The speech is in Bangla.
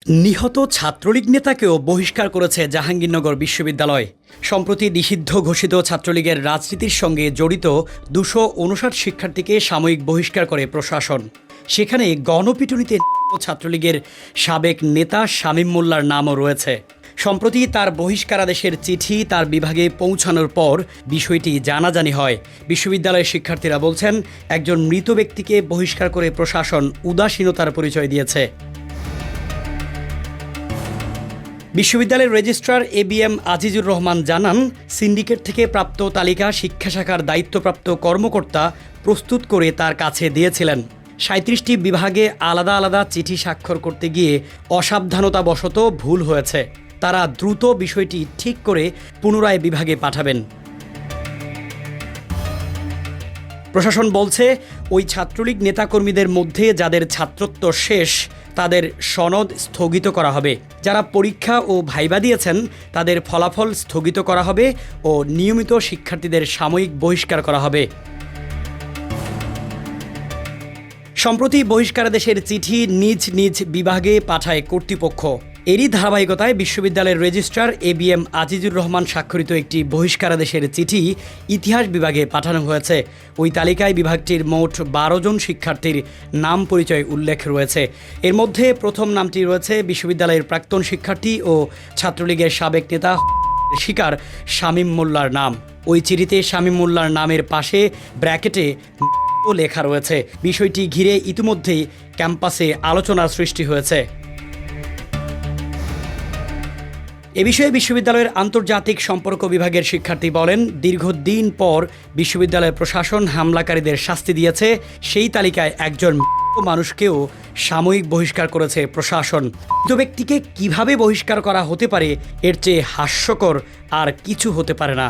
নিহত ছাত্রলীগ নেতাকেও বহিষ্কার করেছে জাহাঙ্গীরনগর বিশ্ববিদ্যালয়। সম্প্রতি নিষিদ্ধ ঘোষিত ছাত্রলীগের রাজনীতির সঙ্গে জড়িত ২৫৯ শিক্ষার্থীকে সাময়িক বহিষ্কার করে প্রশাসন। সেখানে গণপিটুনিতে ছাত্রলীগের সাবেক নেতা শামীম মোল্লার নামও রয়েছে। সম্প্রতি তার বহিষ্কারাদেশের চিঠি তার বিভাগে পৌঁছানোর পর বিষয়টি জানাজানি হয়। বিশ্ববিদ্যালয়ের শিক্ষার্থীরা বলছেন, একজন মৃত ব্যক্তিকে বহিষ্কার করে প্রশাসন উদাসীনতার পরিচয় দিয়েছে। বিশ্ববিদ্যালয়ের রেজিস্ট্রার ABM আজিজুর রহমান জানান, সিন্ডিকেট থেকে প্রাপ্ত তালিকা শিক্ষা শাখার দায়িত্বপ্রাপ্ত কর্মকর্তা প্রস্তুত করে তার কাছে দিয়েছিলেন। ৩৭টি বিভাগে আলাদা আলাদা চিঠি স্বাক্ষর করতে গিয়ে অসাবধানতাবশত ভুল হয়েছে। তারা দ্রুত বিষয়টি ঠিক করে পুনরায় বিভাগে পাঠাবেন। প্রশাসন বলছে, ওই ছাত্রলীগ নেতাকর্মীদের মধ্যে যাদের ছাত্রত্ব শেষ তাদের সনদ স্থগিত করা হবে। যারা পরীক্ষা ও ভাইবা দিয়েছেন তাদের ফলাফল স্থগিত করা হবে ও নিয়মিত শিক্ষার্থীদের সাময়িক বহিষ্কার করা হবে। সম্প্রতি বহিষ্কারাদেশের চিঠি নিজ নিজ বিভাগে পাঠায় কর্তৃপক্ষ। এরই ধারাবাহিকতায় বিশ্ববিদ্যালয়ের রেজিস্ট্রার ABM আজিজুর রহমান স্বাক্ষরিত একটি বহিষ্কারাদেশের চিঠি ইতিহাস বিভাগে পাঠানো হয়েছে। ওই তালিকায় বিভাগটির মোট ১২ জন শিক্ষার্থীর নাম পরিচয় উল্লেখ রয়েছে। এর মধ্যে প্রথম নামটি রয়েছে বিশ্ববিদ্যালয়ের প্রাক্তন শিক্ষার্থী ও ছাত্রলীগের সাবেক নেতা শিকার শামীম মোল্লার নাম। ওই চিঠিতে শামীম মোল্লার নামের পাশে ব্র্যাকেটে লেখা রয়েছে। বিষয়টি ঘিরে ইতিমধ্যেই ক্যাম্পাসে আলোচনার সৃষ্টি হয়েছে। এ বিষয়ে বিশ্ববিদ্যালয়ের আন্তর্জাতিক সম্পর্ক বিভাগের শিক্ষার্থী বলেন, দীর্ঘদিন পর বিশ্ববিদ্যালয়ের প্রশাসন হামলাকারীদের শাস্তি দিয়েছে। সেই তালিকায় একজন মানুষকেও সাময়িক বহিষ্কার করেছে প্রশাসন। মৃত ব্যক্তিকে কিভাবে বহিষ্কার করা হতে পারে, এর চেয়ে হাস্যকর আর কিছু হতে পারে না।